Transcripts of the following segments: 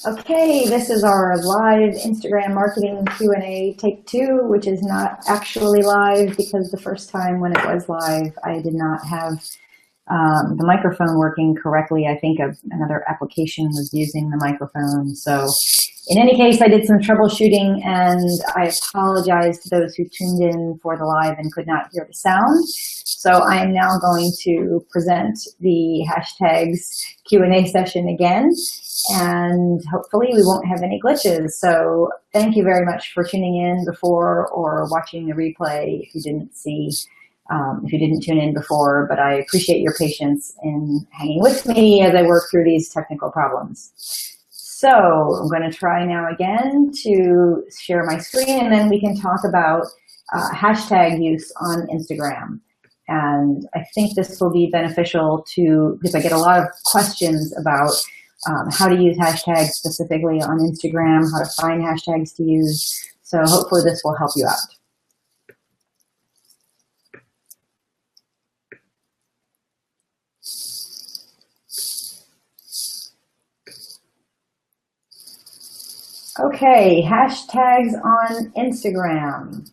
Okay, this is our live Instagram marketing Q&A take two, which is not actually live because the first time when it was live, I did not have the microphone working correctly. I think another application was using the microphone. So in any case, I did some troubleshooting and I apologize to those who tuned in for the live and could not hear the sound. So I am now going to present the hashtags Q&A session again, and hopefully we won't have any glitches. So thank you very much for tuning in before or watching the replay if you didn't tune in before, but I appreciate your patience in hanging with me as I work through these technical problems. So I'm going to try now again to share my screen, and then we can talk about hashtag use on Instagram. And I think this will be beneficial because I get a lot of questions about how to use hashtags specifically on Instagram, how to find hashtags to use. So hopefully this will help you out. Okay, hashtags on Instagram.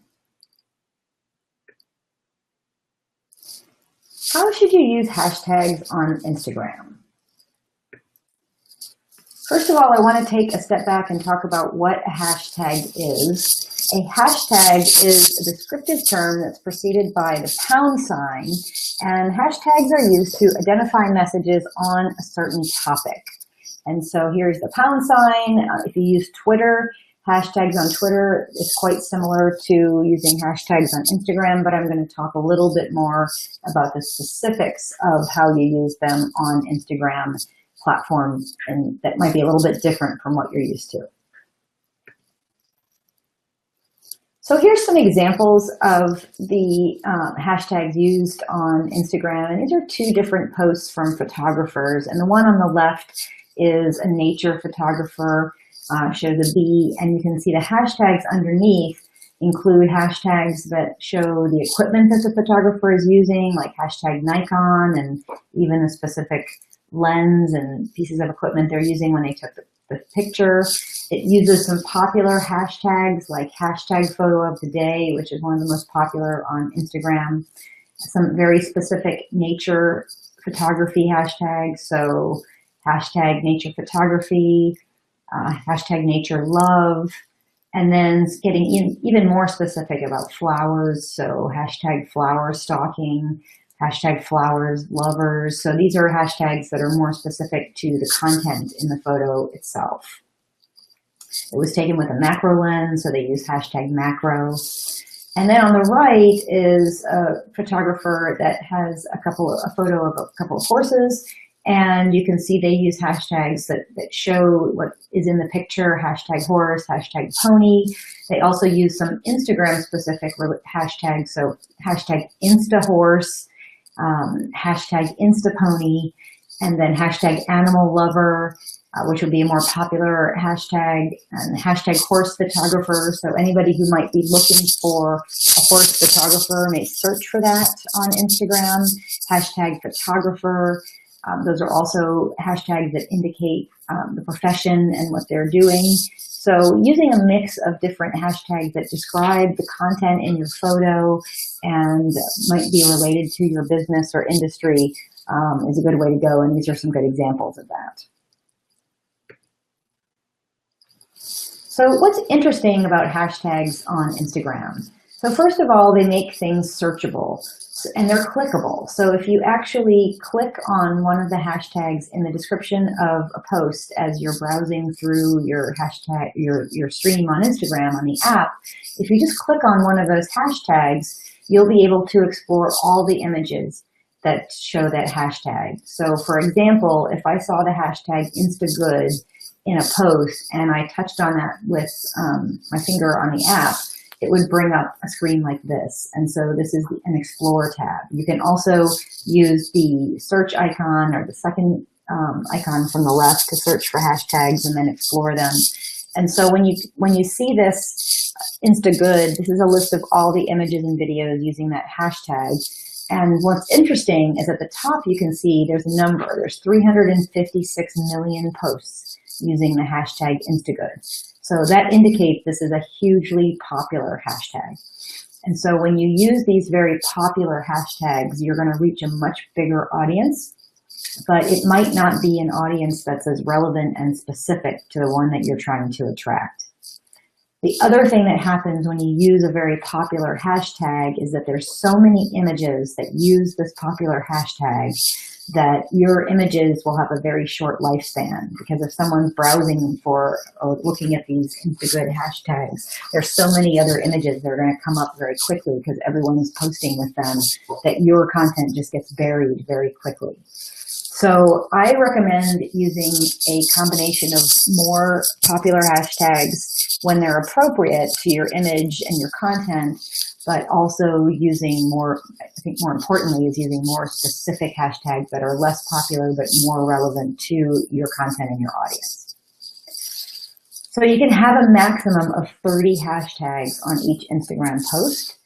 How should you use hashtags on Instagram? First of all, I want to take a step back and talk about what a hashtag is. A hashtag is a descriptive term that's preceded by the pound sign, and hashtags are used to identify messages on a certain topic. And so here's the pound sign. If you use Twitter, hashtags on Twitter is quite similar to using hashtags on Instagram, but I'm going to talk a little bit more about the specifics of how you use them on Instagram platforms, and that might be a little bit different from what you're used to. So here's some examples of the hashtags used on Instagram, and these are two different posts from photographers, and the one on the left is a nature photographer, shows a bee, and you can see the hashtags underneath include hashtags that show the equipment that the photographer is using, like hashtag Nikon, and even the specific lens and pieces of equipment they're using when they took the picture. It uses some popular hashtags like hashtag photo of the day, which is one of the most popular on Instagram. Some very specific nature photography hashtags, so hashtag nature photography, hashtag nature love, and then getting even more specific about flowers, so hashtag flower stalking, hashtag flowers lovers. So these are hashtags that are more specific to the content in the photo itself. It was taken with a macro lens, so they use hashtag macro. And then on the right is a photographer that has a photo of a couple of horses, and you can see they use hashtags that show what is in the picture, hashtag horse, hashtag pony. They also use some Instagram specific hashtags, so hashtag instahorse, hashtag instapony, and then hashtag animal lover, which would be a more popular hashtag, and hashtag horse photographer. So anybody who might be looking for a horse photographer may search for that on Instagram. Hashtag photographer. Those are also hashtags that indicate the profession and what they're doing. So using a mix of different hashtags that describe the content in your photo and might be related to your business or industry is a good way to go, and these are some good examples of that. So what's interesting about hashtags on Instagram? So first of all, they make things searchable, and they're clickable. So if you actually click on one of the hashtags in the description of a post as you're browsing through your hashtag, your stream on Instagram on the app, if you just click on one of those hashtags, you'll be able to explore all the images that show that hashtag. So for example, if I saw the hashtag InstaGood in a post and I touched on that with my finger on the app, it would bring up a screen like this. And so this is an Explore tab. You can also use the search icon or the second icon from the left to search for hashtags and then explore them. And so when you see this InstaGood, this is a list of all the images and videos using that hashtag. And what's interesting is at the top you can see there's a number. There's 356 million posts using the hashtag Instagood. So that indicates this is a hugely popular hashtag. And so when you use these very popular hashtags, you're going to reach a much bigger audience, but it might not be an audience that's as relevant and specific to the one that you're trying to attract. The other thing that happens when you use a very popular hashtag is that there's so many images that use this popular hashtag that your images will have a very short lifespan, because if someone's browsing for or looking at these Instagood hashtags, there's so many other images that are going to come up very quickly because everyone is posting with them that your content just gets buried very quickly. So I recommend using a combination of more popular hashtags when they're appropriate to your image and your content, but also using more, I think more importantly, is using more specific hashtags that are less popular but more relevant to your content and your audience. So you can have a maximum of 30 hashtags on each Instagram post.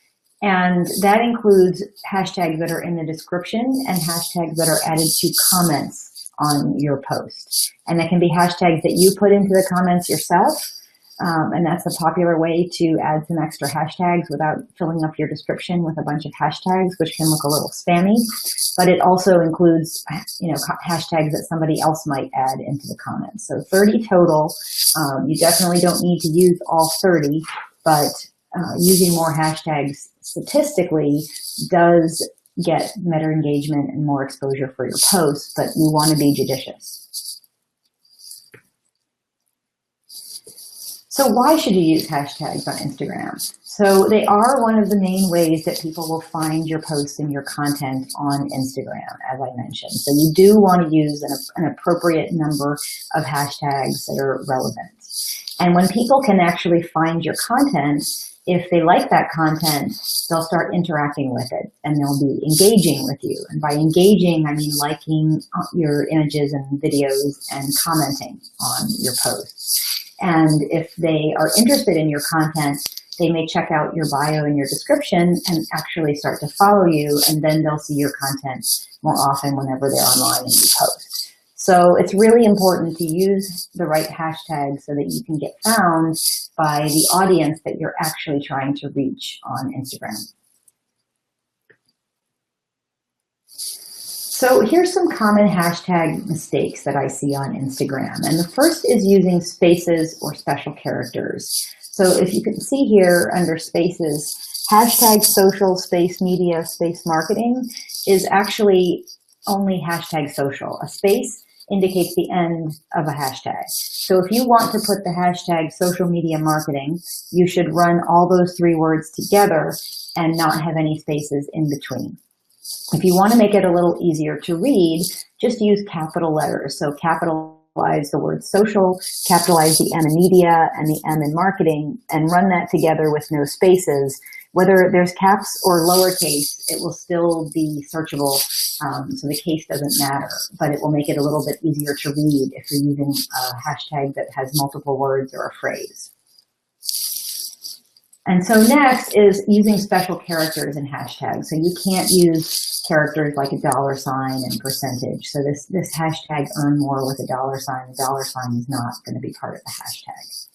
And that includes hashtags that are in the description and hashtags that are added to comments on your post. And that can be hashtags that you put into the comments yourself. And that's a popular way to add some extra hashtags without filling up your description with a bunch of hashtags, which can look a little spammy. But it also includes, hashtags that somebody else might add into the comments. So 30 total. You definitely don't need to use all 30, but using more hashtags statistically does get better engagement and more exposure for your posts, but you want to be judicious. So why should you use hashtags on Instagram? So they are one of the main ways that people will find your posts and your content on Instagram, as I mentioned. So you do want to use an appropriate number of hashtags that are relevant. And when people can actually find your content, if they like that content, they'll start interacting with it and they'll be engaging with you. And by engaging, I mean liking your images and videos and commenting on your posts. And if they are interested in your content, they may check out your bio and your description and actually start to follow you, and then they'll see your content more often whenever they're online and you post. So it's really important to use the right hashtags so that you can get found by the audience that you're actually trying to reach on Instagram. So here's some common hashtag mistakes that I see on Instagram. And the first is using spaces or special characters. So if you can see here under spaces, hashtag social space media space marketing is actually only hashtag social. A space indicates the end of a hashtag. So if you want to put the hashtag social media marketing, you should run all those three words together and not have any spaces in between. If you want to make it a little easier to read, just use capital letters. So capitalize the word social, capitalize the M in media and the M in marketing, and run that together with no spaces. Whether there's caps or lowercase, it will still be searchable, so the case doesn't matter, but it will make it a little bit easier to read if you're using a hashtag that has multiple words or a phrase. And so next is using special characters in hashtags. So you can't use characters like a $sign and percentage. So this hashtag earn more with a $sign. The $sign is not going to be part of the hashtag.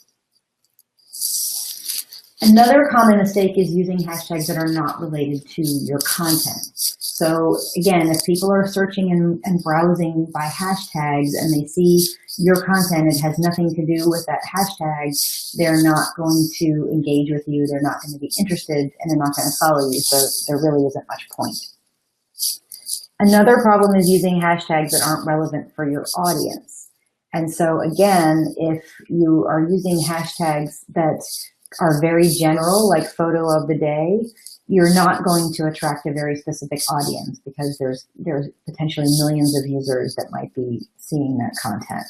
Another common mistake is using hashtags that are not related to your content. So again, if people are searching and browsing by hashtags and they see your content, it has nothing to do with that hashtag, they're not going to engage with you, they're not going to be interested, and they're not going to follow you, so there really isn't much point. Another problem is using hashtags that aren't relevant for your audience. And so again, if you are using hashtags that are very general, like photo of the day, you're not going to attract a very specific audience because there's potentially millions of users that might be seeing that content.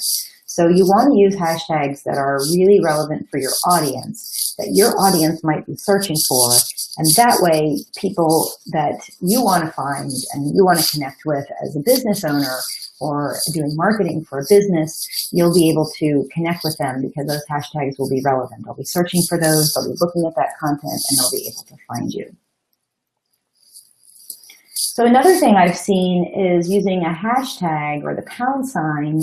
So you want to use hashtags that are really relevant for your audience, that your audience might be searching for, and that way people that you want to find and you want to connect with as a business owner or doing marketing for a business, you'll be able to connect with them because those hashtags will be relevant. They'll be searching for those, they'll be looking at that content, and they'll be able to find you. So another thing I've seen is using a hashtag or the pound sign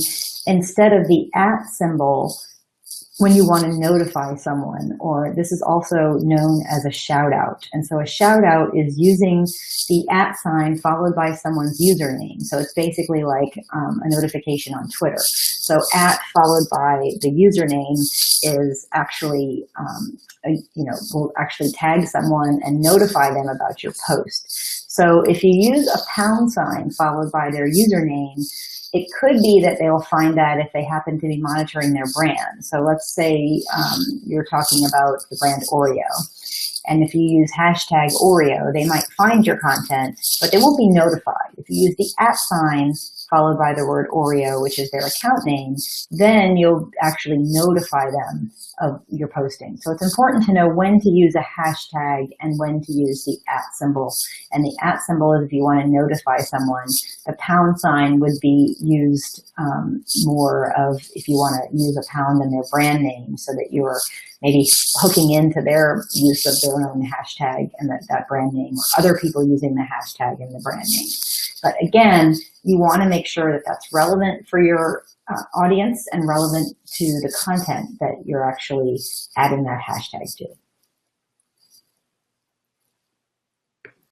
instead of the @ symbol when you want to notify someone, or this is also known as a shout out. And so a shout out is using the @ sign followed by someone's username. So it's basically like a notification on Twitter. So @ followed by the username is actually, will actually tag someone and notify them about your post. So if you use a pound sign followed by their username, it could be that they'll find that if they happen to be monitoring their brand. So let's say you're talking about the brand Oreo. And if you use hashtag Oreo, they might find your content, but they won't be notified. If you use the @ sign followed by the word Oreo, which is their account name, then you'll actually notify them of your posting. So it's important to know when to use a hashtag and when to use the @ symbol. And the @ symbol is if you want to notify someone. The pound sign would be used more of if you want to use a pound in their brand name so that you're maybe hooking into their use of their own hashtag and that brand name, or other people using the hashtag and the brand name. But again, you want to make sure that that's relevant for your audience and relevant to the content that you're actually adding that hashtag to.